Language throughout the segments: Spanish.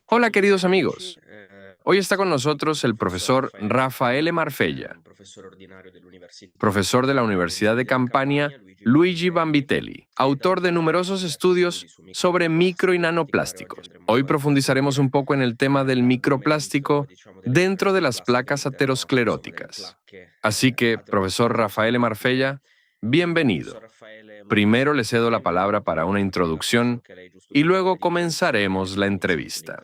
Hola queridos amigos, hoy está con nosotros el profesor Raffaele Marfella, profesor de la Universidad de Campania, Luigi Vanvitelli, autor de numerosos estudios sobre micro y nanoplásticos. Hoy profundizaremos un poco en el tema del microplástico dentro de las placas ateroscleróticas. Así que, profesor Raffaele Marfella, bienvenido. Primero le cedo la palabra para una introducción y luego comenzaremos la entrevista.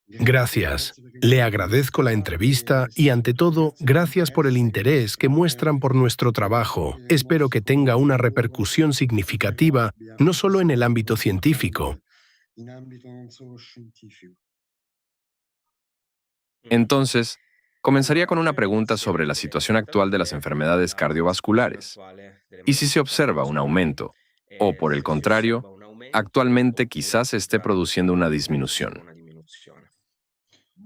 Gracias. Le agradezco la entrevista y, ante todo, gracias por el interés que muestran por nuestro trabajo. Espero que tenga una repercusión significativa, no solo en el ámbito científico. Entonces, comenzaría con una pregunta sobre la situación actual de las enfermedades cardiovasculares y si se observa un aumento o, por el contrario, actualmente quizás se esté produciendo una disminución.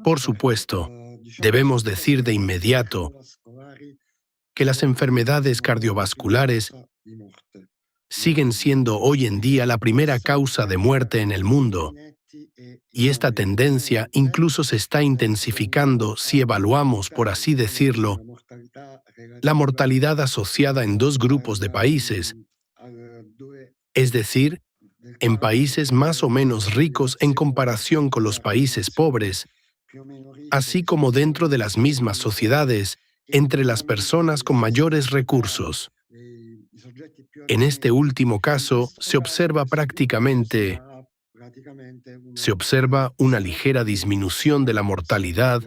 Por supuesto, debemos decir de inmediato que las enfermedades cardiovasculares siguen siendo hoy en día la primera causa de muerte en el mundo, y esta tendencia incluso se está intensificando si evaluamos, por así decirlo, la mortalidad asociada en dos grupos de países, es decir, en países más o menos ricos en comparación con los países pobres, así como dentro de las mismas sociedades, entre las personas con mayores recursos. En este último caso, se observa una ligera disminución de la mortalidad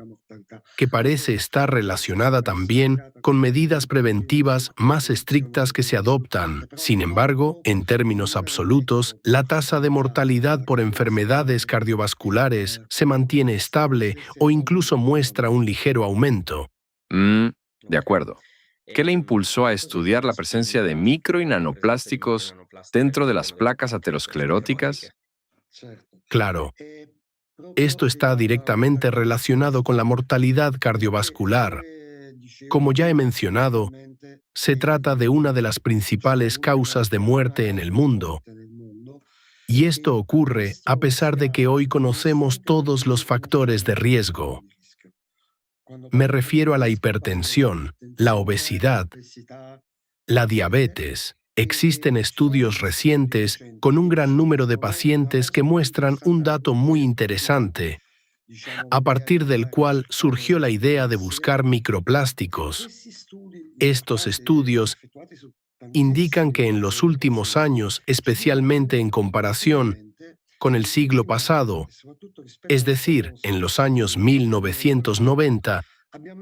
que parece estar relacionada también con medidas preventivas más estrictas que se adoptan. Sin embargo, en términos absolutos, la tasa de mortalidad por enfermedades cardiovasculares se mantiene estable o incluso muestra un ligero aumento. De acuerdo. ¿Qué le impulsó a estudiar la presencia de micro y nanoplásticos dentro de las placas ateroscleróticas? Claro, esto está directamente relacionado con la mortalidad cardiovascular. Como ya he mencionado, se trata de una de las principales causas de muerte en el mundo. Y esto ocurre a pesar de que hoy conocemos todos los factores de riesgo. Me refiero a la hipertensión, la obesidad, la diabetes. Existen estudios recientes con un gran número de pacientes que muestran un dato muy interesante, a partir del cual surgió la idea de buscar microplásticos. Estos estudios indican que en los últimos años, especialmente en comparación con el siglo pasado, es decir, en los años 1990,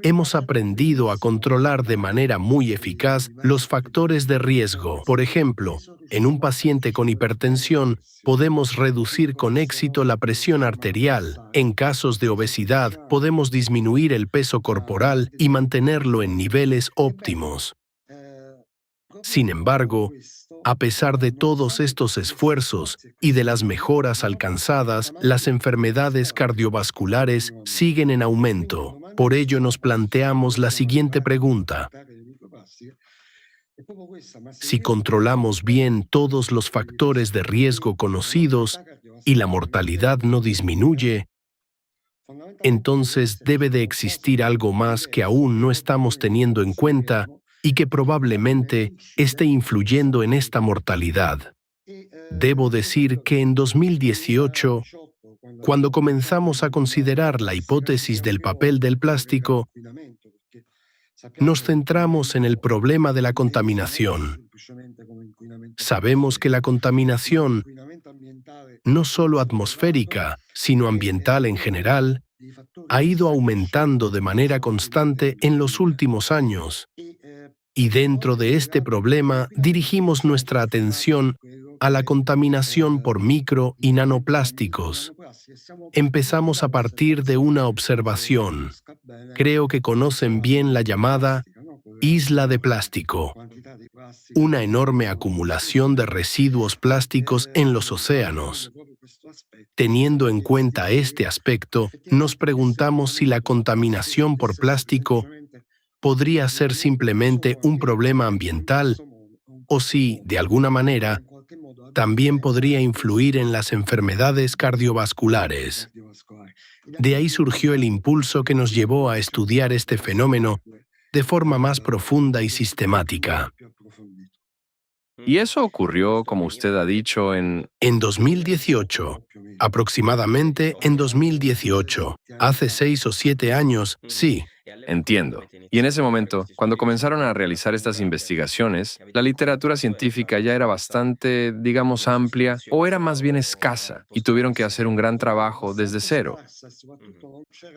hemos aprendido a controlar de manera muy eficaz los factores de riesgo. Por ejemplo, en un paciente con hipertensión, podemos reducir con éxito la presión arterial. En casos de obesidad, podemos disminuir el peso corporal y mantenerlo en niveles óptimos. Sin embargo, a pesar de todos estos esfuerzos y de las mejoras alcanzadas, las enfermedades cardiovasculares siguen en aumento. Por ello nos planteamos la siguiente pregunta: si controlamos bien todos los factores de riesgo conocidos y la mortalidad no disminuye, entonces debe de existir algo más que aún no estamos teniendo en cuenta y que probablemente esté influyendo en esta mortalidad. Debo decir que en 2018, cuando comenzamos a considerar la hipótesis del papel del plástico, nos centramos en el problema de la contaminación. Sabemos que la contaminación, no solo atmosférica, sino ambiental en general, ha ido aumentando de manera constante en los últimos años. Y dentro de este problema dirigimos nuestra atención a la contaminación por micro y nanoplásticos. Empezamos a partir de una observación. Creo que conocen bien la llamada isla de plástico, una enorme acumulación de residuos plásticos en los océanos. Teniendo en cuenta este aspecto, nos preguntamos si la contaminación por plástico podría ser simplemente un problema ambiental o si, de alguna manera, también podría influir en las enfermedades cardiovasculares. De ahí surgió el impulso que nos llevó a estudiar este fenómeno de forma más profunda y sistemática. Y eso ocurrió, como usted ha dicho, En 2018, aproximadamente en 2018, hace 6 o 7 años, sí. Entiendo. Y en ese momento, cuando comenzaron a realizar estas investigaciones, la literatura científica ya era bastante, digamos, amplia o era más bien escasa y tuvieron que hacer un gran trabajo desde cero.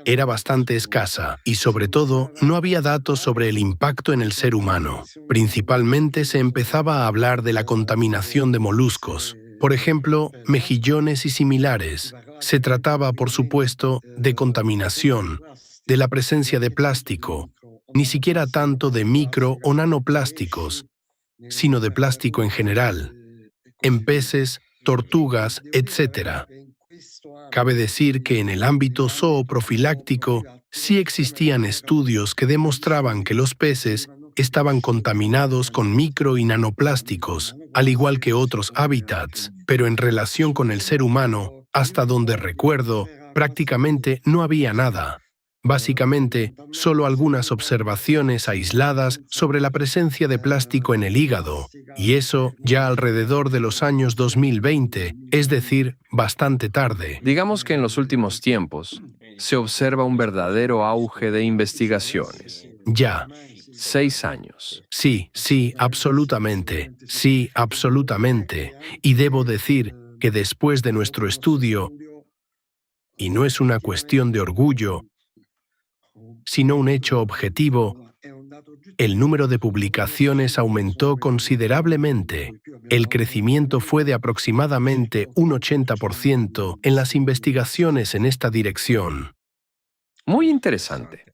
Era bastante escasa y, sobre todo, no había datos sobre el impacto en el ser humano. Principalmente se empezaba a hablar de la contaminación de moluscos, por ejemplo, mejillones y similares. Se trataba, por supuesto, de contaminación, de la presencia de plástico, ni siquiera tanto de micro o nanoplásticos, sino de plástico en general, en peces, tortugas, etc. Cabe decir que en el ámbito zooprofiláctico sí existían estudios que demostraban que los peces estaban contaminados con micro y nanoplásticos, al igual que otros hábitats, pero en relación con el ser humano, hasta donde recuerdo, prácticamente no había nada. Básicamente, solo algunas observaciones aisladas sobre la presencia de plástico en el hígado, y eso ya alrededor de los años 2020, es decir, bastante tarde. Digamos que en los últimos tiempos se observa un verdadero auge de investigaciones. Ya. 6 años. Sí, absolutamente. Y debo decir que después de nuestro estudio, y no es una cuestión de orgullo, sino un hecho objetivo, el número de publicaciones aumentó considerablemente. El crecimiento fue de aproximadamente un 80% en las investigaciones en esta dirección. Muy interesante.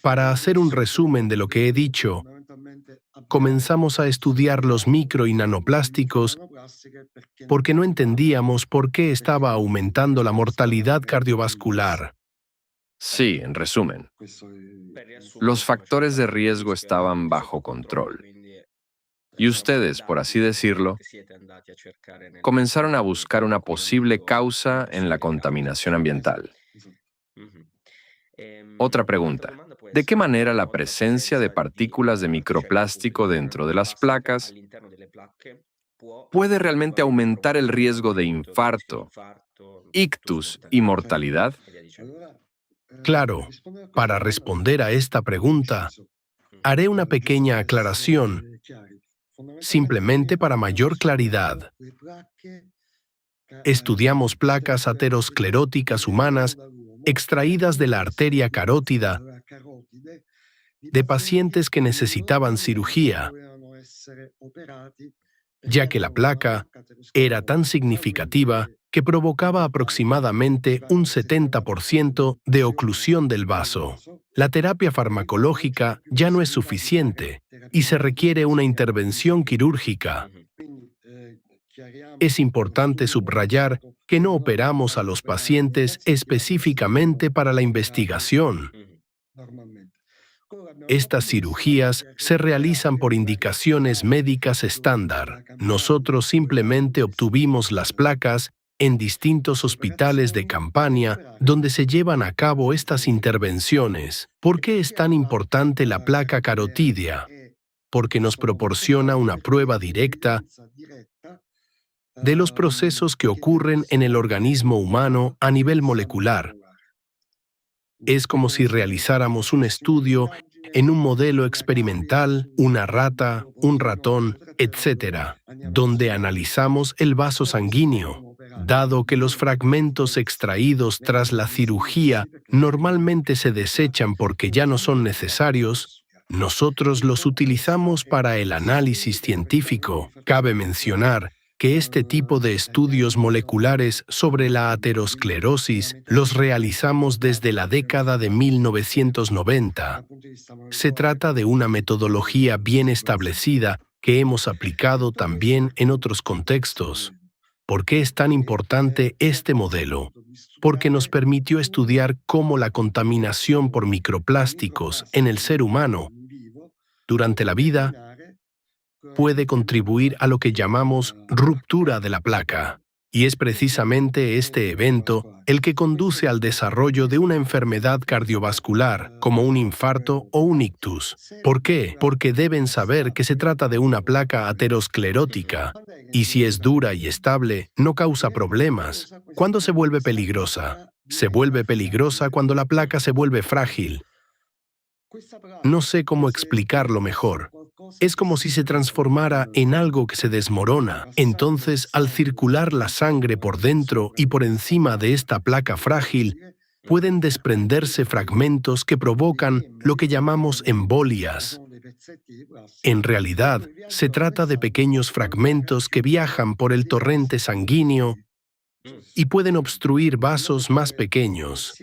Para hacer un resumen de lo que he dicho, comenzamos a estudiar los micro y nanoplásticos porque no entendíamos por qué estaba aumentando la mortalidad cardiovascular. Sí, en resumen, los factores de riesgo estaban bajo control. Y ustedes, por así decirlo, comenzaron a buscar una posible causa en la contaminación ambiental. Otra pregunta. ¿De qué manera la presencia de partículas de microplástico dentro de las placas puede realmente aumentar el riesgo de infarto, ictus y mortalidad? Claro, para responder a esta pregunta, haré una pequeña aclaración, simplemente para mayor claridad. Estudiamos placas ateroscleróticas humanas extraídas de la arteria carótida de pacientes que necesitaban cirugía, ya que la placa era tan significativa que provocaba aproximadamente un 70% de oclusión del vaso. La terapia farmacológica ya no es suficiente y se requiere una intervención quirúrgica. Es importante subrayar que no operamos a los pacientes específicamente para la investigación. Estas cirugías se realizan por indicaciones médicas estándar. Nosotros simplemente obtuvimos las placas en distintos hospitales de campaña donde se llevan a cabo estas intervenciones. ¿Por qué es tan importante la placa carotídea? Porque nos proporciona una prueba directa de los procesos que ocurren en el organismo humano a nivel molecular. Es como si realizáramos un estudio en un modelo experimental, una rata, un ratón, etc., donde analizamos el vaso sanguíneo. Dado que los fragmentos extraídos tras la cirugía normalmente se desechan porque ya no son necesarios, nosotros los utilizamos para el análisis científico. Cabe mencionar que este tipo de estudios moleculares sobre la aterosclerosis los realizamos desde la década de 1990. Se trata de una metodología bien establecida que hemos aplicado también en otros contextos. ¿Por qué es tan importante este modelo? Porque nos permitió estudiar cómo la contaminación por microplásticos en el ser humano durante la vida puede contribuir a lo que llamamos ruptura de la placa. Y es precisamente este evento el que conduce al desarrollo de una enfermedad cardiovascular, como un infarto o un ictus. ¿Por qué? Porque deben saber que se trata de una placa aterosclerótica, y si es dura y estable, no causa problemas. ¿Cuándo se vuelve peligrosa? Se vuelve peligrosa cuando la placa se vuelve frágil. No sé cómo explicarlo mejor. Es como si se transformara en algo que se desmorona. Entonces, al circular la sangre por dentro y por encima de esta placa frágil, pueden desprenderse fragmentos que provocan lo que llamamos embolias. En realidad, se trata de pequeños fragmentos que viajan por el torrente sanguíneo y pueden obstruir vasos más pequeños,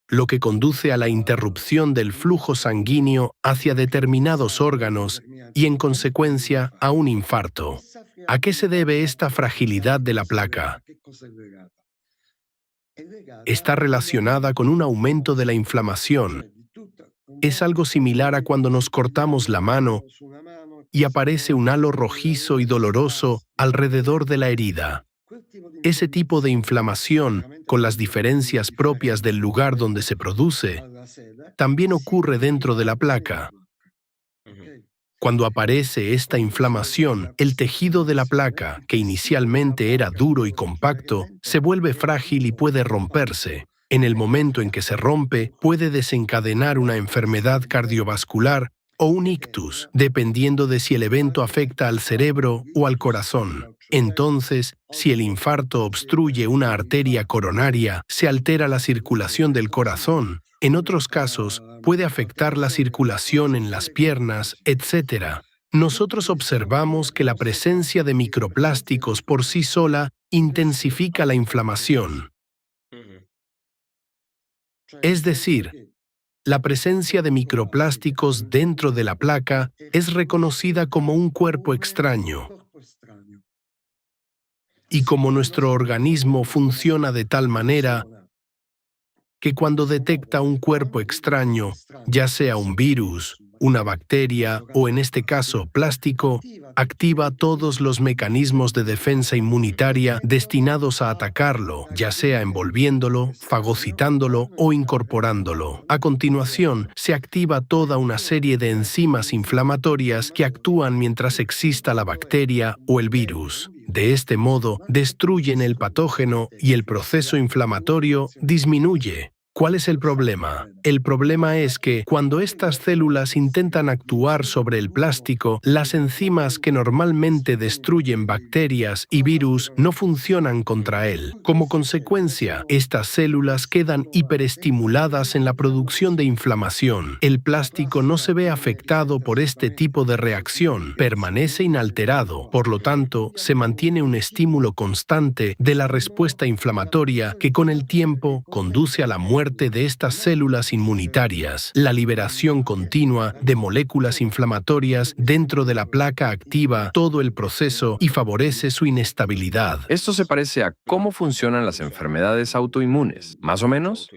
lo que conduce a la interrupción del flujo sanguíneo hacia determinados órganos y, en consecuencia, a un infarto. ¿A qué se debe esta fragilidad de la placa? Está relacionada con un aumento de la inflamación. Es algo similar a cuando nos cortamos la mano y aparece un halo rojizo y doloroso alrededor de la herida. Ese tipo de inflamación, con las diferencias propias del lugar donde se produce, también ocurre dentro de la placa. Cuando aparece esta inflamación, el tejido de la placa, que inicialmente era duro y compacto, se vuelve frágil y puede romperse. En el momento en que se rompe, puede desencadenar una enfermedad cardiovascular o un ictus, dependiendo de si el evento afecta al cerebro o al corazón. Entonces, si el infarto obstruye una arteria coronaria, se altera la circulación del corazón. En otros casos, puede afectar la circulación en las piernas, etc. Nosotros observamos que la presencia de microplásticos por sí sola intensifica la inflamación. Es decir, la presencia de microplásticos dentro de la placa es reconocida como un cuerpo extraño. Y como nuestro organismo funciona de tal manera que cuando detecta un cuerpo extraño, ya sea un virus, una bacteria o, en este caso, plástico, activa todos los mecanismos de defensa inmunitaria destinados a atacarlo, ya sea envolviéndolo, fagocitándolo o incorporándolo. A continuación, se activa toda una serie de enzimas inflamatorias que actúan mientras exista la bacteria o el virus. De este modo, destruyen el patógeno y el proceso inflamatorio disminuye. ¿Cuál es el problema? El problema es que, cuando estas células intentan actuar sobre el plástico, las enzimas que normalmente destruyen bacterias y virus no funcionan contra él. Como consecuencia, estas células quedan hiperestimuladas en la producción de inflamación. El plástico no se ve afectado por este tipo de reacción, permanece inalterado. Por lo tanto, se mantiene un estímulo constante de la respuesta inflamatoria que, con el tiempo, conduce a la muerte de estas células inmunitarias. La liberación continua de moléculas inflamatorias dentro de la placa activa todo el proceso y favorece su inestabilidad. Esto se parece a cómo funcionan las enfermedades autoinmunes, ¿más o menos?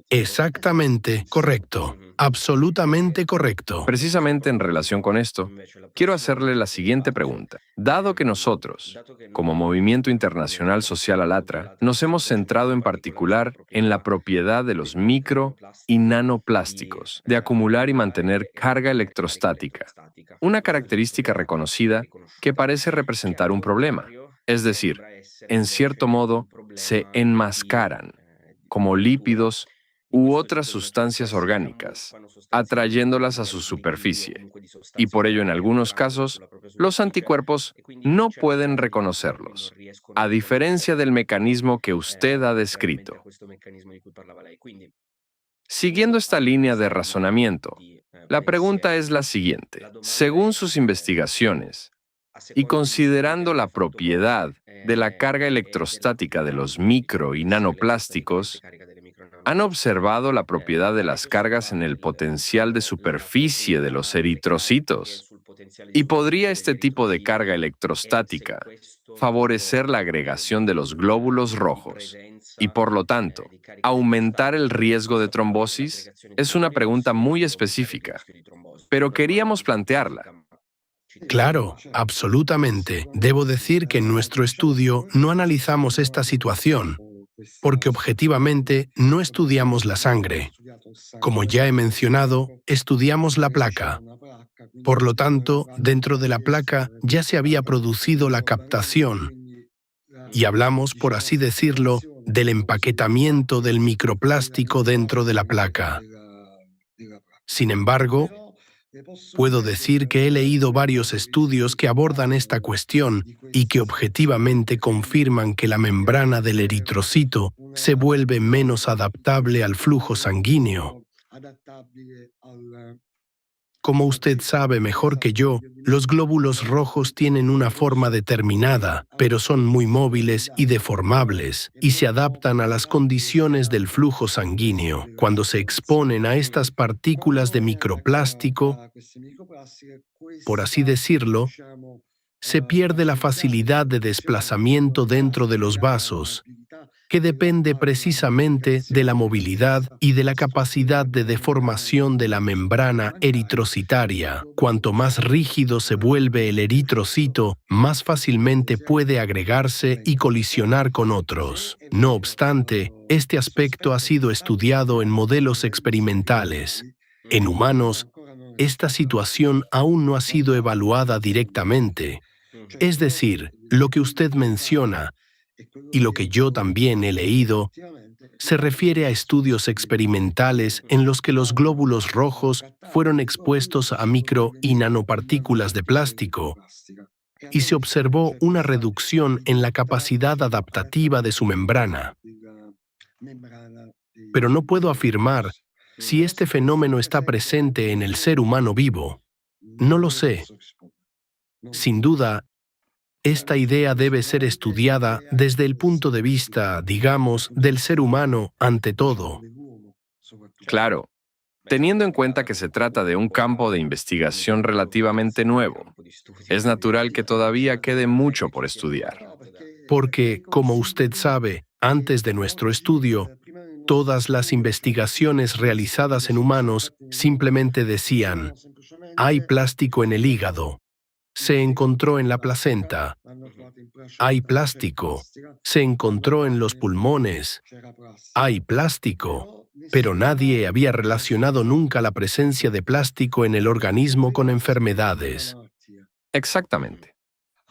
Exactamente correcto. Absolutamente correcto. Precisamente en relación con esto, quiero hacerle la siguiente pregunta. Dado que nosotros, como Movimiento Internacional Social Alatra, nos hemos centrado en particular en la propiedad de los micro y nanoplásticos de acumular y mantener carga electrostática, una característica reconocida que parece representar un problema, es decir, en cierto modo, se enmascaran como lípidos u otras sustancias orgánicas, atrayéndolas a su superficie, y por ello en algunos casos, los anticuerpos no pueden reconocerlos, a diferencia del mecanismo que usted ha descrito. Siguiendo esta línea de razonamiento, la pregunta es la siguiente. Según sus investigaciones, y considerando la propiedad de la carga electrostática de los micro y nanoplásticos, ¿han observado la propiedad de las cargas en el potencial de superficie de los eritrocitos? ¿Y podría este tipo de carga electrostática favorecer la agregación de los glóbulos rojos y, por lo tanto, aumentar el riesgo de trombosis? Es una pregunta muy específica, pero queríamos plantearla. Claro, absolutamente. Debo decir que en nuestro estudio no analizamos esta situación, porque objetivamente no estudiamos la sangre. Como ya he mencionado, estudiamos la placa. Por lo tanto, dentro de la placa ya se había producido la captación y hablamos, por así decirlo, del empaquetamiento del microplástico dentro de la placa. Sin embargo, puedo decir que he leído varios estudios que abordan esta cuestión y que objetivamente confirman que la membrana del eritrocito se vuelve menos adaptable al flujo sanguíneo. Como usted sabe mejor que yo, los glóbulos rojos tienen una forma determinada, pero son muy móviles y deformables, y se adaptan a las condiciones del flujo sanguíneo. Cuando se exponen a estas partículas de microplástico, por así decirlo, se pierde la facilidad de desplazamiento dentro de los vasos, que depende precisamente de la movilidad y de la capacidad de deformación de la membrana eritrocitaria. Cuanto más rígido se vuelve el eritrocito, más fácilmente puede agregarse y colisionar con otros. No obstante, este aspecto ha sido estudiado en modelos experimentales. En humanos, esta situación aún no ha sido evaluada directamente. Es decir, lo que usted menciona, y lo que yo también he leído, se refiere a estudios experimentales en los que los glóbulos rojos fueron expuestos a micro y nanopartículas de plástico y se observó una reducción en la capacidad adaptativa de su membrana. Pero no puedo afirmar si este fenómeno está presente en el ser humano vivo. No lo sé. Sin duda, esta idea debe ser estudiada desde el punto de vista, digamos, del ser humano ante todo. Claro, teniendo en cuenta que se trata de un campo de investigación relativamente nuevo, es natural que todavía quede mucho por estudiar. Porque, como usted sabe, antes de nuestro estudio, todas las investigaciones realizadas en humanos simplemente decían: hay plástico en el hígado, se encontró en la placenta, hay plástico, se encontró en los pulmones, hay plástico, pero nadie había relacionado nunca la presencia de plástico en el organismo con enfermedades. Exactamente.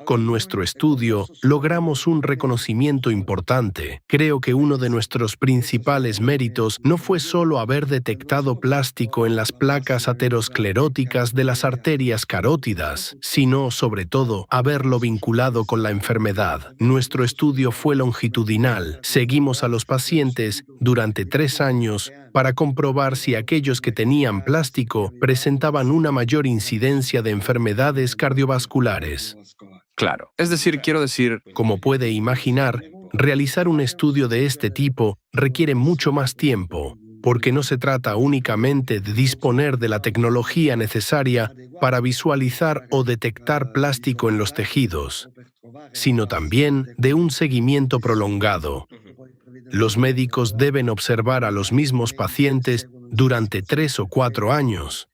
Con nuestro estudio, logramos un reconocimiento importante. Creo que uno de nuestros principales méritos no fue solo haber detectado plástico en las placas ateroscleróticas de las arterias carótidas, sino, sobre todo, haberlo vinculado con la enfermedad. Nuestro estudio fue longitudinal. Seguimos a los pacientes durante 3 años para comprobar si aquellos que tenían plástico presentaban una mayor incidencia de enfermedades cardiovasculares. Claro. Es decir, quiero decir, Como puede imaginar, realizar un estudio de este tipo requiere mucho más tiempo, porque no se trata únicamente de disponer de la tecnología necesaria para visualizar o detectar plástico en los tejidos, sino también de un seguimiento prolongado. Los médicos deben observar a los mismos pacientes durante 3 o 4 años.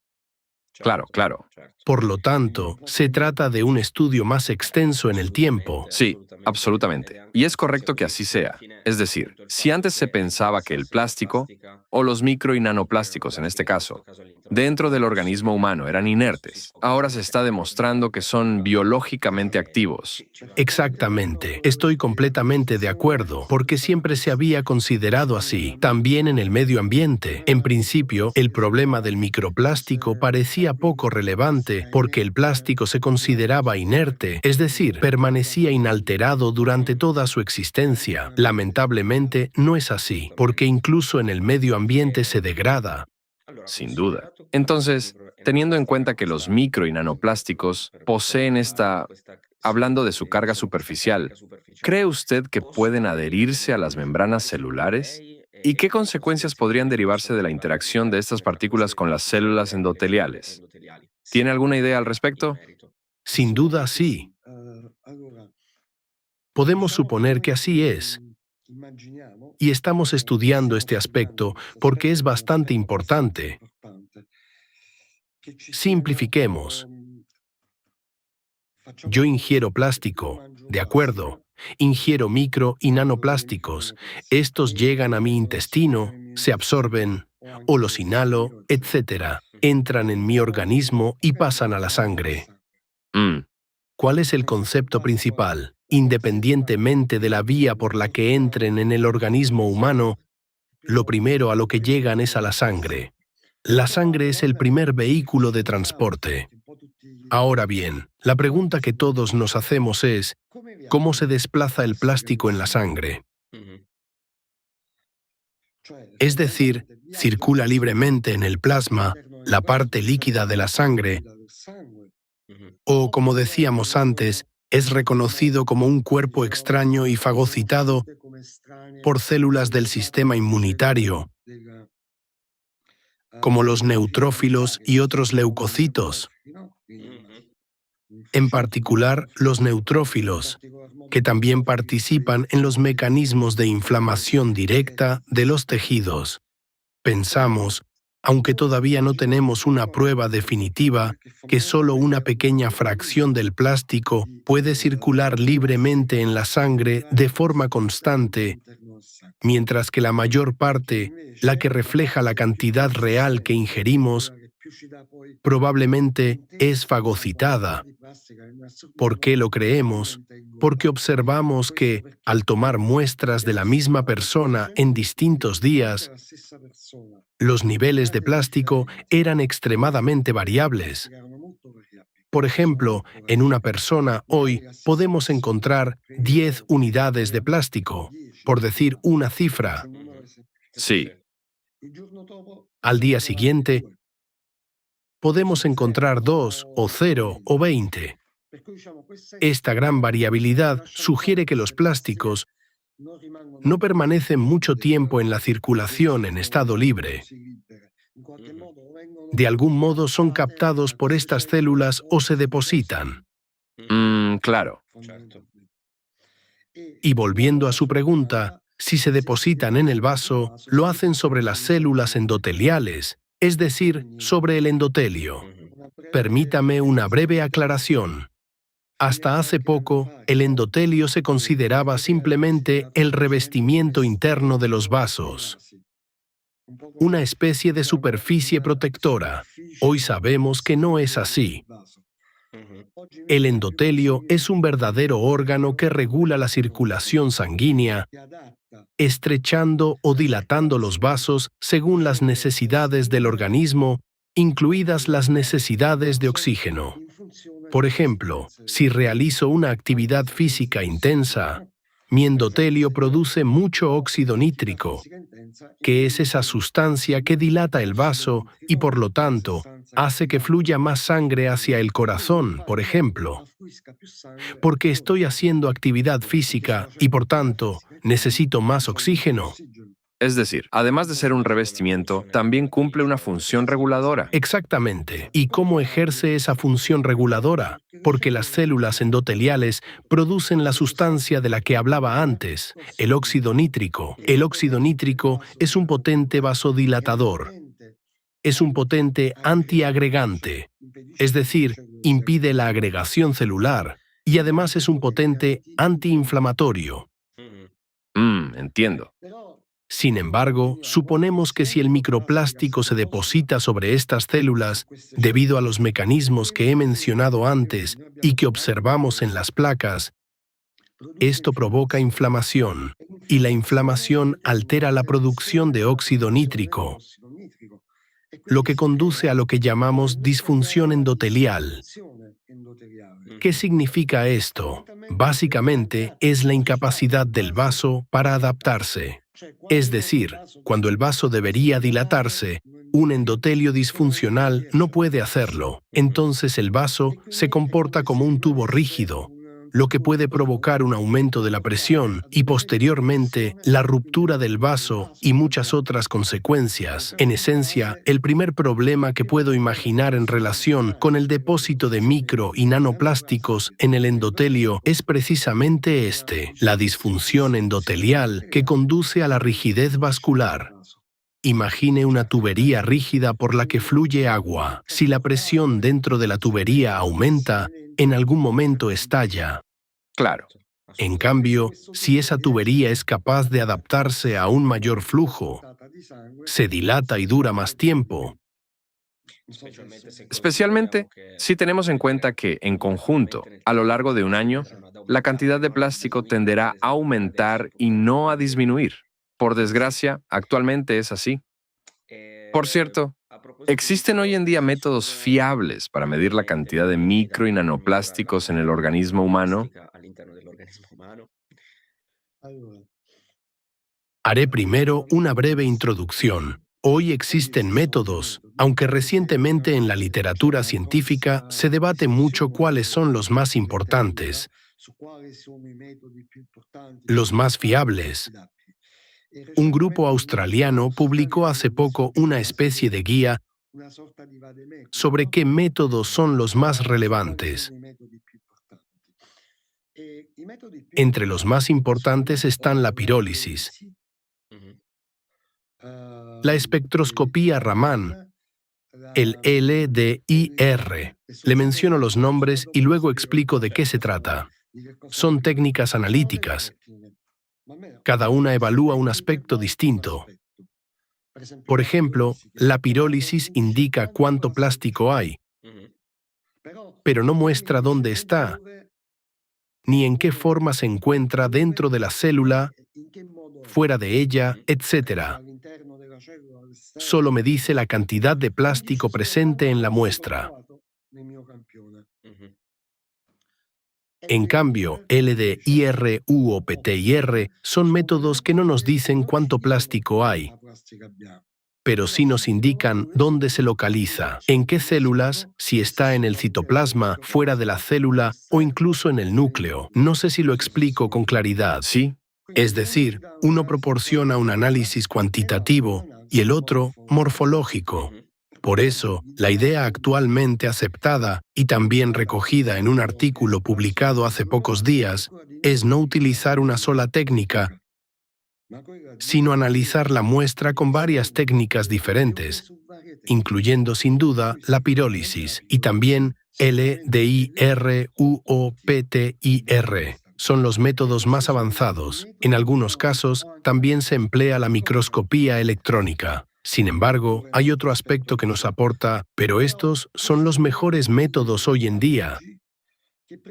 claro. Por lo tanto, se trata de un estudio más extenso en el tiempo. Sí, absolutamente. Y es correcto que así sea. Es decir, si antes se pensaba que el plástico, o los micro y nanoplásticos en este caso, dentro del organismo humano eran inertes, ahora se está demostrando que son biológicamente activos. Exactamente. Estoy completamente de acuerdo, porque siempre se había considerado así, también en el medio ambiente. En principio, el problema del microplástico parecía poco relevante, porque el plástico se consideraba inerte, es decir, permanecía inalterado durante toda su existencia. Lamentablemente, no es así, porque incluso en el medio ambiente se degrada. Sin duda. Entonces, teniendo en cuenta que los micro y nanoplásticos poseen hablando de su carga superficial, ¿cree usted que pueden adherirse a las membranas celulares? ¿Y qué consecuencias podrían derivarse de la interacción de estas partículas con las células endoteliales? ¿Tiene alguna idea al respecto? Sin duda, sí. Podemos suponer que así es, y estamos estudiando este aspecto porque es bastante importante. Simplifiquemos. Yo ingiero plástico, de acuerdo. Ingiero micro y nanoplásticos. Estos llegan a mi intestino, se absorben, o los inhalo, etc. Entran en mi organismo y pasan a la sangre. Mm, ¿Cuál es el concepto principal? Independientemente de la vía por la que entren en el organismo humano, lo primero a lo que llegan es a la sangre. La sangre es el primer vehículo de transporte. Ahora bien, la pregunta que todos nos hacemos es, ¿cómo se desplaza el plástico en la sangre? Es decir, circula libremente en el plasma, la parte líquida de la sangre, o, como decíamos antes, es reconocido como un cuerpo extraño y fagocitado por células del sistema inmunitario, como los neutrófilos y otros leucocitos, en particular los neutrófilos, que también participan en los mecanismos de inflamación directa de los tejidos. Pensamos, aunque todavía no tenemos una prueba definitiva, que solo una pequeña fracción del plástico puede circular libremente en la sangre de forma constante, mientras que la mayor parte, la que refleja la cantidad real que ingerimos, probablemente es fagocitada. ¿Por qué lo creemos? Porque observamos que, al tomar muestras de la misma persona en distintos días, los niveles de plástico eran extremadamente variables. Por ejemplo, en una persona hoy podemos encontrar 10 unidades de plástico, por decir una cifra. sí. Al día siguiente, podemos encontrar 2 o 0 o 20. Esta gran variabilidad sugiere que los plásticos no permanecen mucho tiempo en la circulación en estado libre. De algún modo son captados por estas células o se depositan. Claro. Y volviendo a su pregunta, si se depositan en el vaso, lo hacen sobre las células endoteliales, es decir, sobre el endotelio. Permítame una breve aclaración. Hasta hace poco, el endotelio se consideraba simplemente el revestimiento interno de los vasos, una especie de superficie protectora. Hoy sabemos que no es así. El endotelio es un verdadero órgano que regula la circulación sanguínea, estrechando o dilatando los vasos según las necesidades del organismo, incluidas las necesidades de oxígeno. Por ejemplo, si realizo una actividad física intensa, mi endotelio produce mucho óxido nítrico, que es esa sustancia que dilata el vaso y, por lo tanto, hace que fluya más sangre hacia el corazón, por ejemplo. Porque estoy haciendo actividad física y, por tanto, necesito más oxígeno. Es decir, además de ser un revestimiento, también cumple una función reguladora. Exactamente. ¿Y cómo ejerce esa función reguladora? Porque las células endoteliales producen la sustancia de la que hablaba antes, el óxido nítrico. El óxido nítrico es un potente vasodilatador. Es un potente antiagregante, es decir, impide la agregación celular, y además es un potente antiinflamatorio. Entiendo. Sin embargo, suponemos que si el microplástico se deposita sobre estas células, debido a los mecanismos que he mencionado antes y que observamos en las placas, esto provoca inflamación, y la inflamación altera la producción de óxido nítrico, lo que conduce a lo que llamamos disfunción endotelial. ¿Qué significa esto? Básicamente, es la incapacidad del vaso para adaptarse. Es decir, cuando el vaso debería dilatarse, un endotelio disfuncional no puede hacerlo. Entonces el vaso se comporta como un tubo rígido, lo que puede provocar un aumento de la presión y posteriormente la ruptura del vaso y muchas otras consecuencias. En esencia, el primer problema que puedo imaginar en relación con el depósito de micro y nanoplásticos en el endotelio es precisamente la disfunción endotelial que conduce a la rigidez vascular. Imagine una tubería rígida por la que fluye agua. Si la presión dentro de la tubería aumenta, en algún momento estalla. Claro. En cambio, si esa tubería es capaz de adaptarse a un mayor flujo, se dilata y dura más tiempo. Especialmente si tenemos en cuenta que, en conjunto, a lo largo de un año, la cantidad de plástico tenderá a aumentar y no a disminuir. Por desgracia, actualmente es así. Por cierto, ¿existen hoy en día métodos fiables para medir la cantidad de micro y nanoplásticos en el organismo humano? Haré primero una breve introducción. Hoy existen métodos, aunque recientemente en la literatura científica se debate mucho cuáles son los más importantes, los más fiables. Un grupo australiano publicó hace poco una especie de guía sobre qué métodos son los más relevantes. Entre los más importantes están la pirólisis, la espectroscopía Raman, el LDIR. Le menciono los nombres y luego explico de qué se trata. Son técnicas analíticas. Cada una evalúa un aspecto distinto. Por ejemplo, la pirólisis indica cuánto plástico hay, pero no muestra dónde está, ni en qué forma se encuentra dentro de la célula, fuera de ella, etc. Solo me dice la cantidad de plástico presente en la muestra. En cambio, LDIR o PTIR son métodos que no nos dicen cuánto plástico hay, pero sí nos indican dónde se localiza, en qué células, si está en el citoplasma, fuera de la célula o incluso en el núcleo. No sé si lo explico con claridad. Sí. Es decir, uno proporciona un análisis cuantitativo y el otro morfológico. Por eso, la idea actualmente aceptada y también recogida en un artículo publicado hace pocos días es no utilizar una sola técnica, sino analizar la muestra con varias técnicas diferentes, incluyendo sin duda la pirólisis y también LDIR o PTIR. Son los métodos más avanzados. En algunos casos, también se emplea la microscopía electrónica. Sin embargo, hay otro aspecto que nos aporta, pero estos son los mejores métodos hoy en día,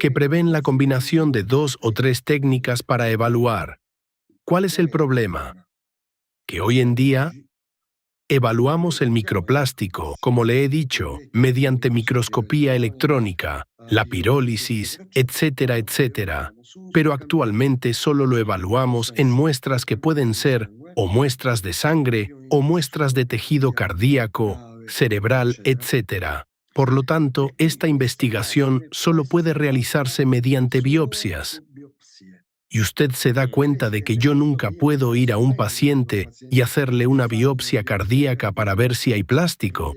que prevén la combinación de 2 o 3 técnicas para evaluar. ¿Cuál es el problema? Que hoy en día evaluamos el microplástico, como le he dicho, mediante microscopía electrónica, la pirólisis, etcétera, etcétera. Pero actualmente solo lo evaluamos en muestras que pueden ser o muestras de sangre o muestras de tejido cardíaco, cerebral, etcétera. Por lo tanto, esta investigación solo puede realizarse mediante biopsias. Y usted se da cuenta de que yo nunca puedo ir a un paciente y hacerle una biopsia cardíaca para ver si hay plástico.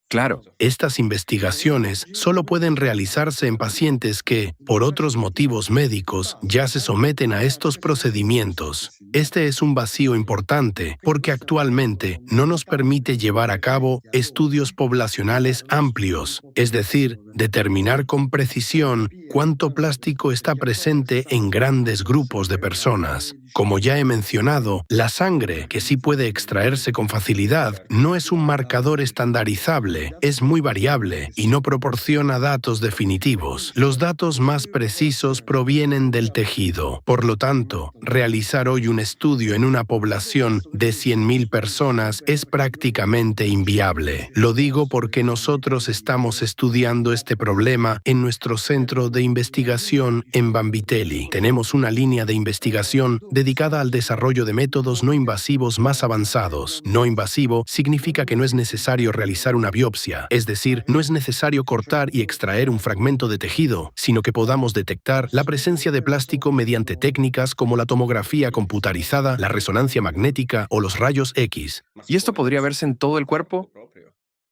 Claro. Estas investigaciones solo pueden realizarse en pacientes que, por otros motivos médicos, ya se someten a estos procedimientos. Este es un vacío importante porque actualmente no nos permite llevar a cabo estudios poblacionales amplios, es decir, determinar con precisión cuánto plástico está presente en grandes grupos de personas. Como ya he mencionado, la sangre, que sí puede extraerse con facilidad, no es un marcador estandarizable, es muy variable y no proporciona datos definitivos. Los datos más precisos provienen del tejido. Por lo tanto, realizar hoy un estudio en una población de 100.000 personas es prácticamente inviable. Lo digo porque nosotros estamos estudiando este problema en nuestro centro de investigación en Bambitelli. Tenemos una línea de investigación dedicada al desarrollo de métodos no invasivos más avanzados. No invasivo significa que no es necesario realizar una biopsia, es decir, no es necesario cortar y extraer un fragmento de tejido, sino que podamos detectar la presencia de plástico mediante técnicas como la tomografía computarizada, la resonancia magnética o los rayos X. ¿Y esto podría verse en todo el cuerpo?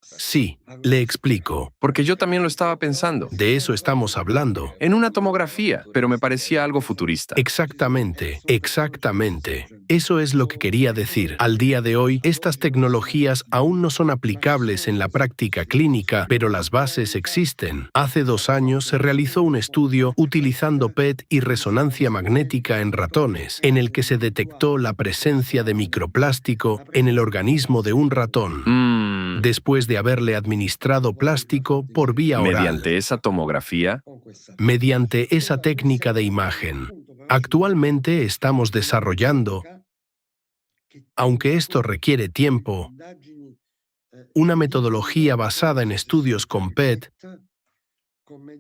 Sí, le explico. Porque yo también lo estaba pensando. De eso estamos hablando. En una tomografía, pero me parecía algo futurista. Exactamente, exactamente. Eso es lo que quería decir. Al día de hoy, estas tecnologías aún no son aplicables en la práctica clínica, pero las bases existen. Hace 2 años se realizó un estudio utilizando PET y resonancia magnética en ratones, en el que se detectó la presencia de microplástico en el organismo de un ratón, después de haberle administrado plástico por vía oral. Mediante esa tomografía, Mediante esa técnica de imagen. Actualmente estamos desarrollando, aunque esto requiere tiempo, una metodología basada en estudios con PET,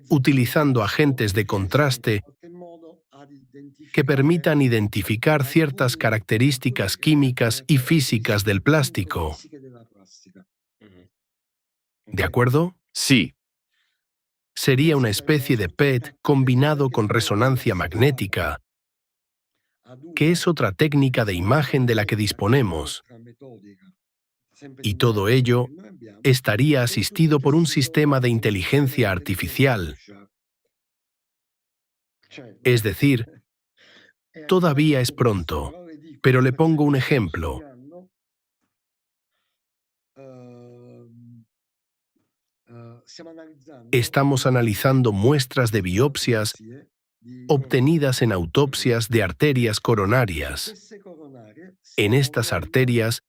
utilizando agentes de contraste que permitan identificar ciertas características químicas y físicas del plástico. ¿De acuerdo? sí. Sería una especie de PET combinado con resonancia magnética, que es otra técnica de imagen de la que disponemos. Y todo ello estaría asistido por un sistema de inteligencia artificial. Es decir, todavía es pronto, pero le pongo un ejemplo. Estamos analizando muestras de biopsias obtenidas en autopsias de arterias coronarias. En estas arterias,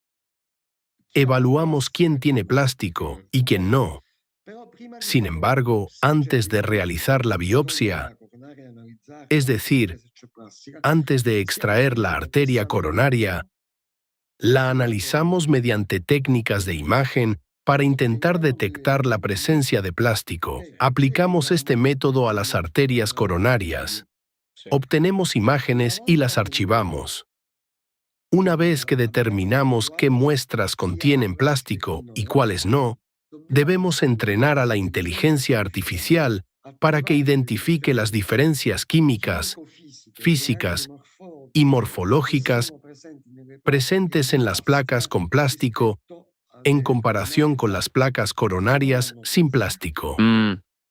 evaluamos quién tiene plástico y quién no. Sin embargo, antes de realizar la biopsia, es decir, antes de extraer la arteria coronaria, la analizamos mediante técnicas de imagen para intentar detectar la presencia de plástico. Aplicamos este método a las arterias coronarias. Obtenemos imágenes y las archivamos. Una vez que determinamos qué muestras contienen plástico y cuáles no, debemos entrenar a la inteligencia artificial para que identifique las diferencias químicas, físicas y morfológicas presentes en las placas con plástico en comparación con las placas coronarias sin plástico.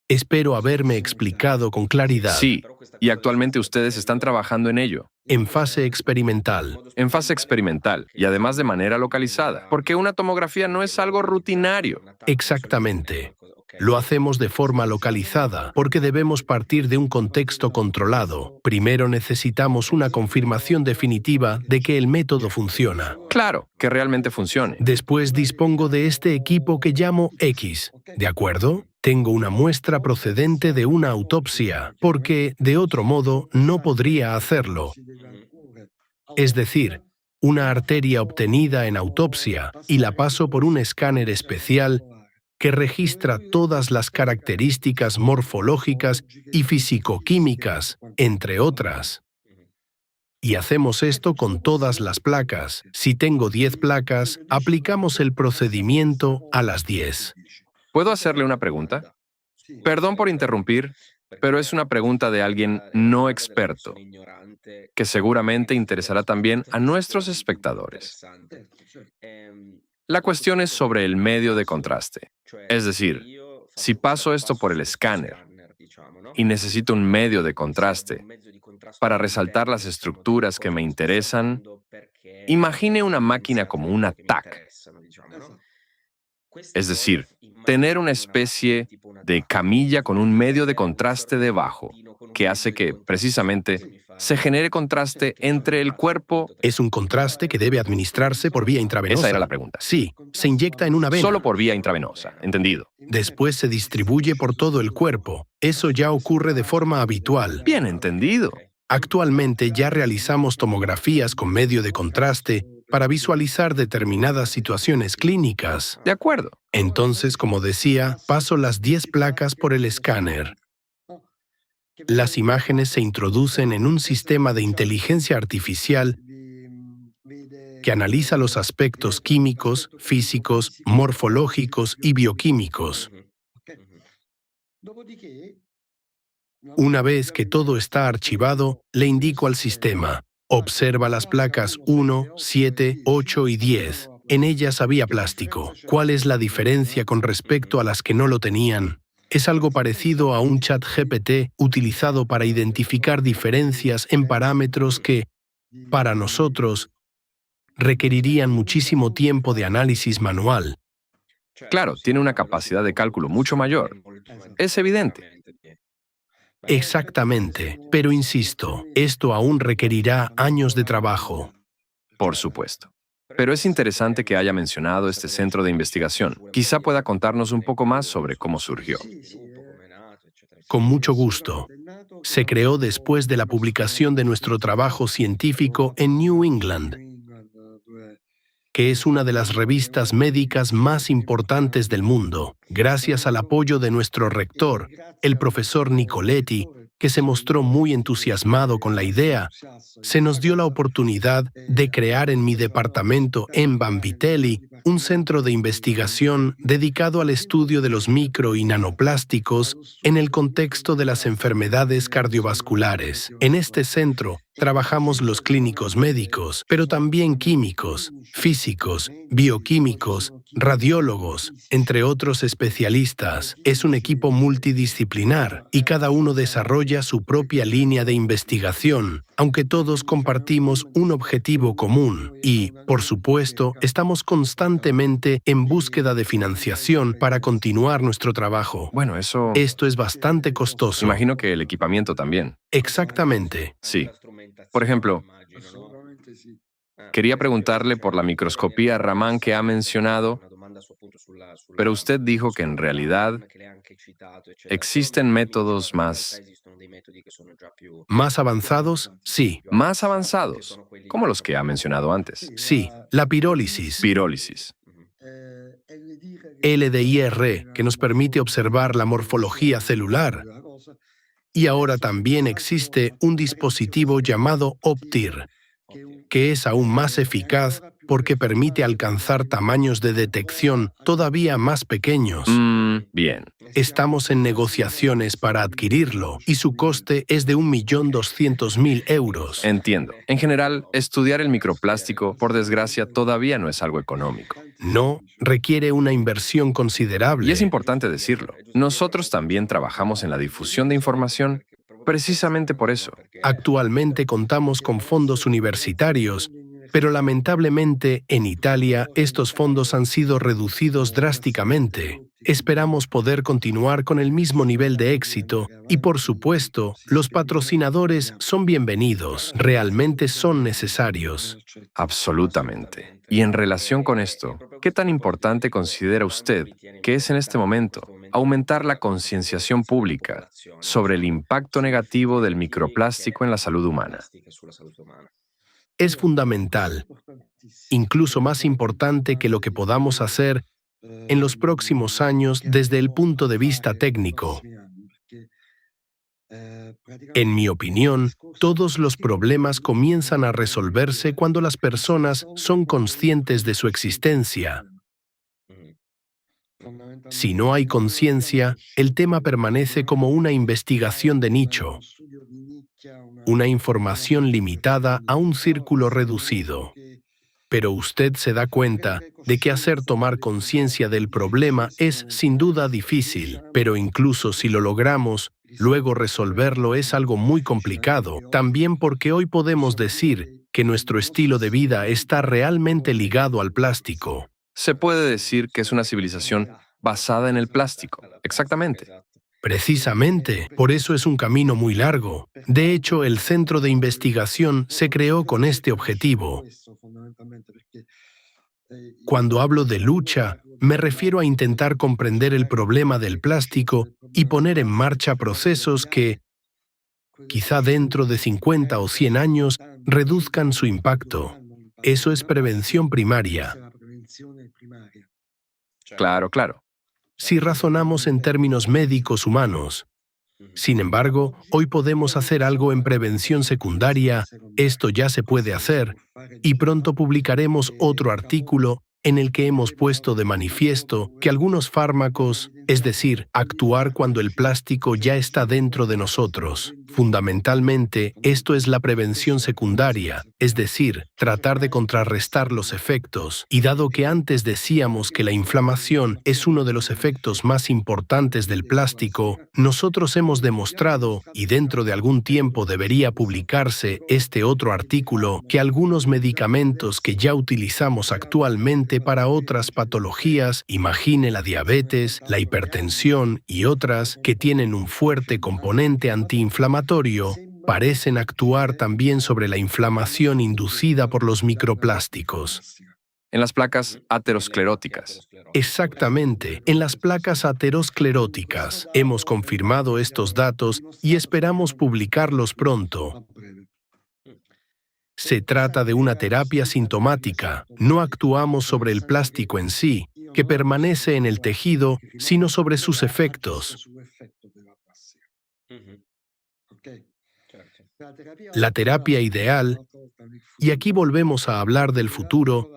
Espero haberme explicado con claridad. Sí, y actualmente ustedes están trabajando en ello. En fase experimental. En fase experimental, y además de manera localizada, porque una tomografía no es algo rutinario. Exactamente. Lo hacemos de forma localizada porque debemos partir de un contexto controlado. Primero necesitamos una confirmación definitiva de que el método funciona. Claro, que realmente funcione. Después dispongo de este equipo que llamo X. ¿De acuerdo? Tengo una muestra procedente de una autopsia, porque, de otro modo, no podría hacerlo. Es decir, una arteria obtenida en autopsia y la paso por un escáner especial que registra todas las características morfológicas y fisicoquímicas, entre otras. Y hacemos esto con todas las placas. Si tengo 10 placas, aplicamos el procedimiento a las 10. ¿Puedo hacerle una pregunta? Perdón por interrumpir, pero es una pregunta de alguien no experto, que seguramente interesará también a nuestros espectadores. La cuestión es sobre el medio de contraste. Es decir, si paso esto por el escáner y necesito un medio de contraste para resaltar las estructuras que me interesan, imagine una máquina como una TAC. Es decir, tener una especie de camilla con un medio de contraste debajo, que hace que, precisamente, se genere contraste entre el cuerpo. Es un contraste que debe administrarse por vía intravenosa. Esa era la pregunta. Sí, se inyecta en una vena. Solo por vía intravenosa, entendido. Después se distribuye por todo el cuerpo. Eso ya ocurre de forma habitual. Bien entendido. Actualmente ya realizamos tomografías con medio de contraste para visualizar determinadas situaciones clínicas. De acuerdo. Entonces, como decía, paso las 10 placas por el escáner. Las imágenes se introducen en un sistema de inteligencia artificial que analiza los aspectos químicos, físicos, morfológicos y bioquímicos. Una vez que todo está archivado, le indico al sistema: observa las placas 1, 7, 8 y 10. En ellas había plástico. ¿Cuál es la diferencia con respecto a las que no lo tenían? Es algo parecido a un chat GPT utilizado para identificar diferencias en parámetros que, para nosotros, requerirían muchísimo tiempo de análisis manual. Claro, tiene una capacidad de cálculo mucho mayor. Es evidente. Exactamente, pero insisto, esto aún requerirá años de trabajo. Por supuesto. Pero es interesante que haya mencionado este centro de investigación. Quizá pueda contarnos un poco más sobre cómo surgió. Con mucho gusto. Se creó después de la publicación de nuestro trabajo científico en New England, que es una de las revistas médicas más importantes del mundo, gracias al apoyo de nuestro rector, el profesor Nicoletti, que se mostró muy entusiasmado con la idea. Se nos dio la oportunidad de crear en mi departamento en Vanvitelli un centro de investigación dedicado al estudio de los micro y nanoplásticos en el contexto de las enfermedades cardiovasculares. En este centro trabajamos los clínicos médicos, pero también químicos, físicos, bioquímicos, radiólogos, entre otros especialistas. Es un equipo multidisciplinar y cada uno desarrolla su propia línea de investigación, aunque todos compartimos un objetivo común y, por supuesto, estamos constantemente en búsqueda de financiación para continuar nuestro trabajo. Bueno, eso... Esto es bastante costoso. Imagino que el equipamiento también. Exactamente. Sí. Por ejemplo, quería preguntarle por la microscopía Raman que ha mencionado, pero usted dijo que en realidad existen métodos ¿Más avanzados? Sí. más avanzados, como los que ha mencionado antes. Sí. La pirólisis. Pirólisis. LDIR, que nos permite observar la morfología celular. Y ahora también existe un dispositivo llamado OPTIR, que es aún más eficaz porque permite alcanzar tamaños de detección todavía más pequeños. Bien. Estamos en negociaciones para adquirirlo y su coste es de 1.200.000 euros. Entiendo. En general, estudiar el microplástico, por desgracia, todavía no es algo económico. No, requiere una inversión considerable. Y es importante decirlo. Nosotros también trabajamos en la difusión de información precisamente por eso. Actualmente contamos con fondos universitarios, pero lamentablemente en Italia estos fondos han sido reducidos drásticamente. Esperamos poder continuar con el mismo nivel de éxito y, por supuesto, los patrocinadores son bienvenidos, realmente son necesarios. Absolutamente. Y en relación con esto, ¿qué tan importante considera usted que es en este momento aumentar la concienciación pública sobre el impacto negativo del microplástico en la salud humana? Es fundamental, incluso más importante que lo que podamos hacer en los próximos años desde el punto de vista técnico. En mi opinión, todos los problemas comienzan a resolverse cuando las personas son conscientes de su existencia. Si no hay conciencia, el tema permanece como una investigación de nicho, una información limitada a un círculo reducido. Pero usted se da cuenta de que hacer tomar conciencia del problema es sin duda difícil, pero incluso si lo logramos, luego resolverlo es algo muy complicado, también porque hoy podemos decir que nuestro estilo de vida está realmente ligado al plástico. Se puede decir que es una civilización basada en el plástico. Exactamente. Precisamente, por eso es un camino muy largo. De hecho, el centro de investigación se creó con este objetivo. Cuando hablo de lucha, me refiero a intentar comprender el problema del plástico y poner en marcha procesos que, quizá dentro de 50 o 100 años, reduzcan su impacto. Eso es prevención primaria. Claro, claro. Si razonamos en términos médicos humanos. Sin embargo, hoy podemos hacer algo en prevención secundaria, esto ya se puede hacer, y pronto publicaremos otro artículo en el que hemos puesto de manifiesto que algunos fármacos, es decir, actuar cuando el plástico ya está dentro de nosotros. Fundamentalmente, esto es la prevención secundaria, es decir, tratar de contrarrestar los efectos. Y dado que antes decíamos que la inflamación es uno de los efectos más importantes del plástico, nosotros hemos demostrado, y dentro de algún tiempo debería publicarse este otro artículo, que algunos medicamentos que ya utilizamos actualmente para otras patologías, imagine la diabetes, la hipertensión y otras que tienen un fuerte componente antiinflamatorio, parecen actuar también sobre la inflamación inducida por los microplásticos. En las placas ateroscleróticas. Exactamente, en las placas ateroscleróticas. Hemos confirmado estos datos y esperamos publicarlos pronto. Se trata de una terapia sintomática. No actuamos sobre el plástico en sí, que permanece en el tejido, sino sobre sus efectos. La terapia ideal, y aquí volvemos a hablar del futuro,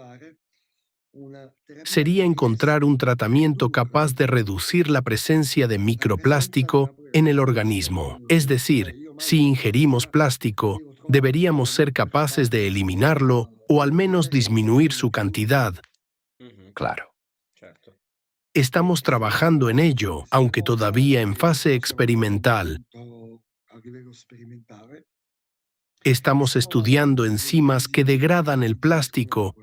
sería encontrar un tratamiento capaz de reducir la presencia de microplástico en el organismo. Es decir, si ingerimos plástico, deberíamos ser capaces de eliminarlo o al menos disminuir su cantidad. Claro. Estamos trabajando en ello, aunque todavía en fase experimental. Estamos estudiando enzimas que degradan el plástico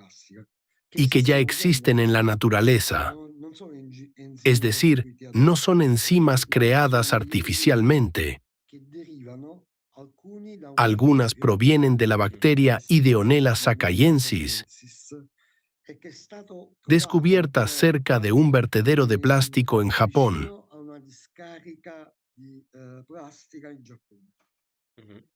y que ya existen en la naturaleza. Es decir, no son enzimas creadas artificialmente. Algunas provienen de la bacteria Ideonella sakaiensis, descubierta cerca de un vertedero de plástico en Japón.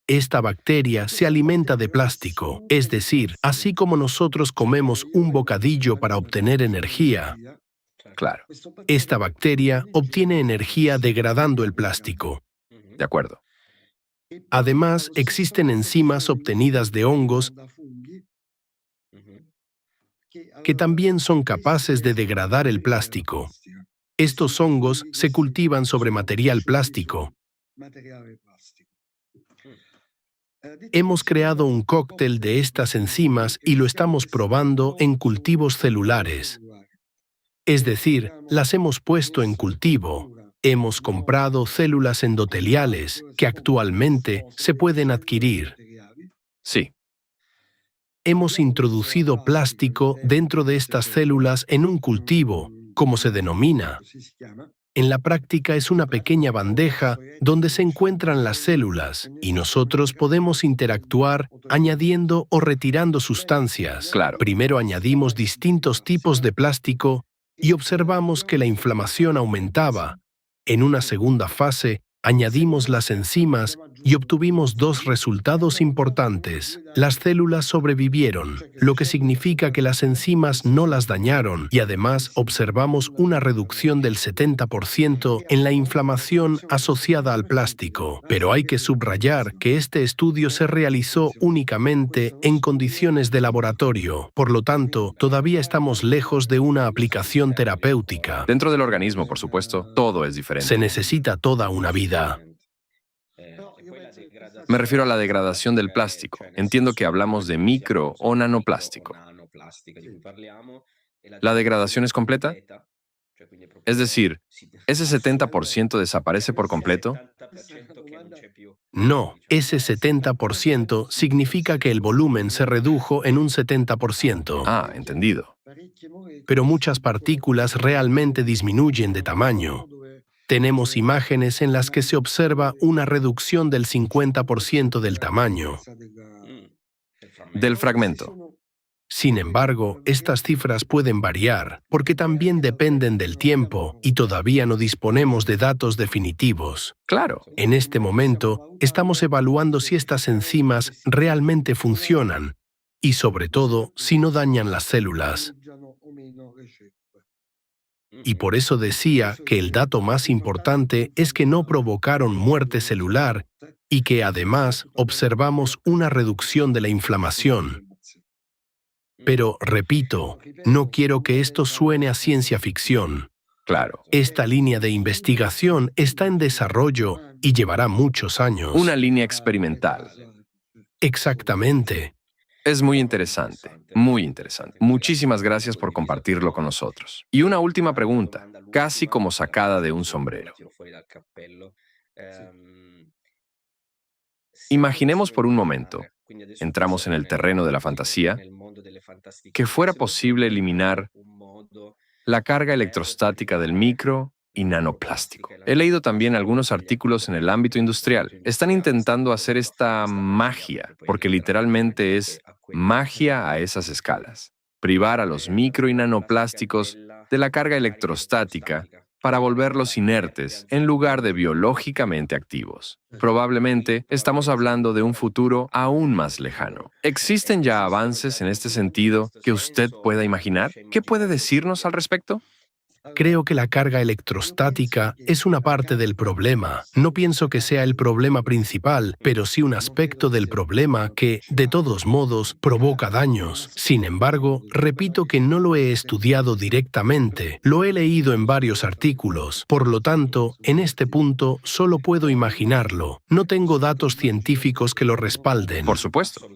Esta bacteria se alimenta de plástico, es decir, así como nosotros comemos un bocadillo para obtener energía. Claro. Esta bacteria obtiene energía degradando el plástico. De acuerdo. Además, existen enzimas obtenidas de hongos que también son capaces de degradar el plástico. Estos hongos se cultivan sobre material plástico. Hemos creado un cóctel de estas enzimas y lo estamos probando en cultivos celulares. Es decir, las hemos puesto en cultivo. Hemos comprado células endoteliales que actualmente se pueden adquirir. Sí. Hemos introducido plástico dentro de estas células en un cultivo, como se denomina. En la práctica es una pequeña bandeja donde se encuentran las células y nosotros podemos interactuar añadiendo o retirando sustancias. Claro. Primero añadimos distintos tipos de plástico y observamos que la inflamación aumentaba. En una segunda fase, añadimos las enzimas y obtuvimos dos resultados importantes. Las células sobrevivieron, lo que significa que las enzimas no las dañaron y además observamos una reducción del 70% en la inflamación asociada al plástico. Pero hay que subrayar que este estudio se realizó únicamente en condiciones de laboratorio. Por lo tanto, todavía estamos lejos de una aplicación terapéutica. Dentro del organismo, por supuesto, todo es diferente. Se necesita toda una vida. Me refiero a la degradación del plástico. Entiendo que hablamos de micro o nanoplástico. ¿La degradación es completa? Es decir, ¿ese 70% desaparece por completo? No, ese 70% significa que el volumen se redujo en un 70%. Ah, entendido. Pero muchas partículas realmente disminuyen de tamaño. Tenemos imágenes en las que se observa una reducción del 50% del tamaño. Del fragmento. Sin embargo, estas cifras pueden variar, porque también dependen del tiempo y todavía no disponemos de datos definitivos. Claro. En este momento, estamos evaluando si estas enzimas realmente funcionan y, sobre todo, si no dañan las células. Y por eso decía que el dato más importante es que no provocaron muerte celular y que además observamos una reducción de la inflamación. Pero, repito, no quiero que esto suene a ciencia ficción. Claro. Esta línea de investigación está en desarrollo y llevará muchos años. Una línea experimental. Exactamente. Es muy interesante, muy interesante. Muchísimas gracias por compartirlo con nosotros. Y una última pregunta, casi como sacada de un sombrero. Imaginemos por un momento, entramos en el terreno de la fantasía, que fuera posible eliminar la carga electrostática del micro y nanoplástico. He leído también algunos artículos en el ámbito industrial. Están intentando hacer esta magia, porque literalmente es magia a esas escalas. Privar a los micro y nanoplásticos de la carga electrostática para volverlos inertes en lugar de biológicamente activos. Probablemente estamos hablando de un futuro aún más lejano. ¿Existen ya avances en este sentido que usted pueda imaginar? ¿Qué puede decirnos al respecto? Creo que la carga electrostática es una parte del problema. No pienso que sea el problema principal, pero sí un aspecto del problema que, de todos modos, provoca daños. Sin embargo, repito que no lo he estudiado directamente. Lo he leído en varios artículos. Por lo tanto, en este punto solo puedo imaginarlo. No tengo datos científicos que lo respalden. Por supuesto.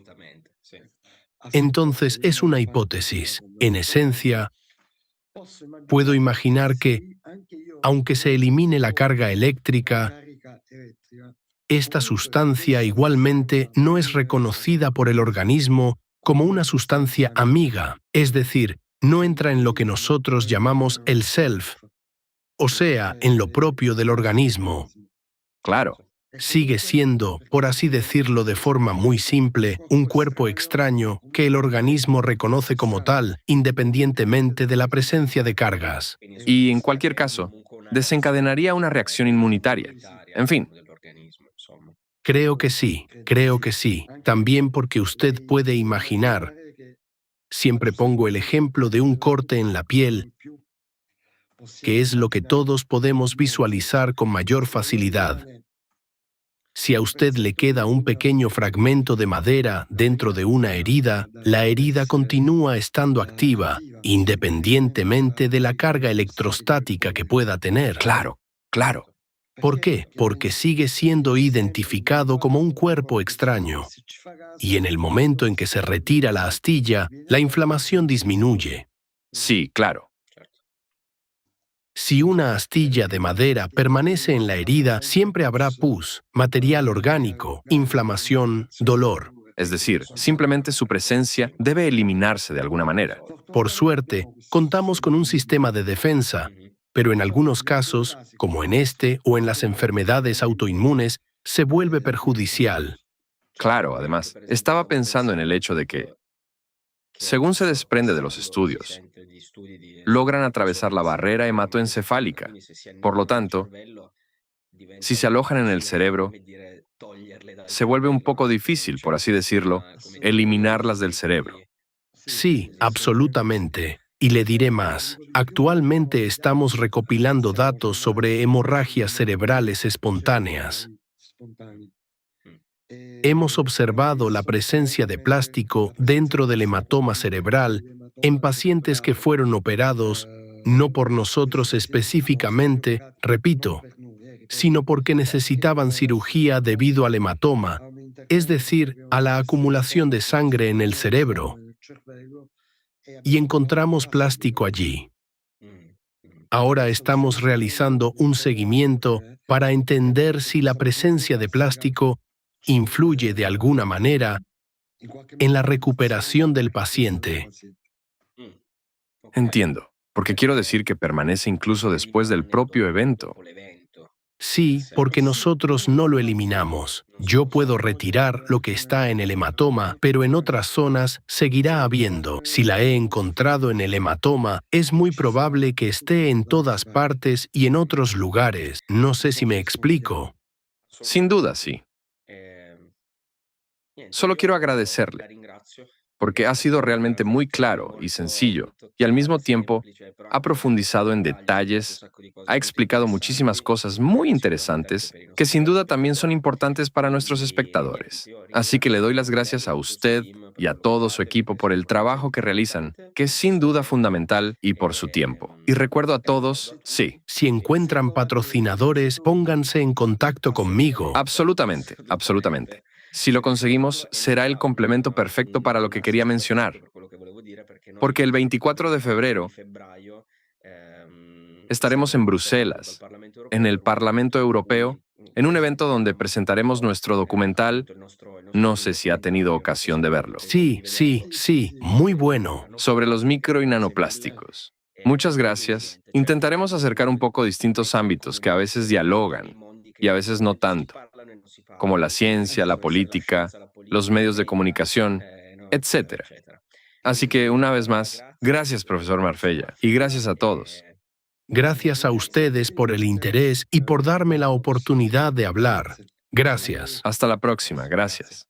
Entonces, es una hipótesis. En esencia, puedo imaginar que, aunque se elimine la carga eléctrica, esta sustancia igualmente no es reconocida por el organismo como una sustancia amiga, es decir, no entra en lo que nosotros llamamos el self, o sea, en lo propio del organismo. Claro. Sigue siendo, por así decirlo de forma muy simple, un cuerpo extraño que el organismo reconoce como tal, independientemente de la presencia de cargas. Y en cualquier caso, desencadenaría una reacción inmunitaria. En fin, Creo que sí, creo que sí. También porque usted puede imaginar, siempre pongo el ejemplo de un corte en la piel, que es lo que todos podemos visualizar con mayor facilidad. Si a usted le queda un pequeño fragmento de madera dentro de una herida, la herida continúa estando activa, independientemente de la carga electrostática que pueda tener. claro, claro. ¿Por qué? Porque sigue siendo identificado como un cuerpo extraño. Y en el momento en que se retira la astilla, la inflamación disminuye. Sí, claro. Si una astilla de madera permanece en la herida, siempre habrá pus, material orgánico, inflamación, dolor. Es decir, simplemente su presencia debe eliminarse de alguna manera. Por suerte, contamos con un sistema de defensa, pero en algunos casos, como en este o en las enfermedades autoinmunes, se vuelve perjudicial. Claro, además, estaba pensando en el hecho de que, según se desprende de los estudios, logran atravesar la barrera hematoencefálica. Por lo tanto, si se alojan en el cerebro, se vuelve un poco difícil, por así decirlo, eliminarlas del cerebro. Sí, absolutamente. Y le diré más. Actualmente estamos recopilando datos sobre hemorragias cerebrales espontáneas. Hemos observado la presencia de plástico dentro del hematoma cerebral en pacientes que fueron operados no por nosotros específicamente, repito, sino porque necesitaban cirugía debido al hematoma, es decir, a la acumulación de sangre en el cerebro, y encontramos plástico allí. Ahora estamos realizando un seguimiento para entender si la presencia de plástico influye de alguna manera en la recuperación del paciente. Entiendo, porque quiero decir que permanece incluso después del propio evento. Sí, porque nosotros no lo eliminamos. Yo puedo retirar lo que está en el hematoma, pero en otras zonas seguirá habiendo. Si la he encontrado en el hematoma, es muy probable que esté en todas partes y en otros lugares. No sé si me explico. Sin duda, sí. Solo quiero agradecerle porque ha sido realmente muy claro y sencillo, y al mismo tiempo ha profundizado en detalles, ha explicado muchísimas cosas muy interesantes que sin duda también son importantes para nuestros espectadores. Así que le doy las gracias a usted y a todo su equipo por el trabajo que realizan, que es sin duda fundamental, y por su tiempo. Y recuerdo a todos, sí, Si encuentran patrocinadores, pónganse en contacto conmigo. absolutamente, absolutamente. Si lo conseguimos, será el complemento perfecto para lo que quería mencionar, porque el 24 de febrero estaremos en Bruselas, en el Parlamento Europeo, en un evento donde presentaremos nuestro documental. No sé si ha tenido ocasión de verlo, Sí, sí, sí, muy bueno. sobre los micro y nanoplásticos. Muchas gracias. Intentaremos acercar un poco distintos ámbitos que a veces dialogan y a veces no tanto, como la ciencia, la política, los medios de comunicación, etcétera. Así que, una vez más, gracias, profesor Marfella, y gracias a todos. Gracias a ustedes por el interés y por darme la oportunidad de hablar. Gracias. Hasta la próxima. Gracias.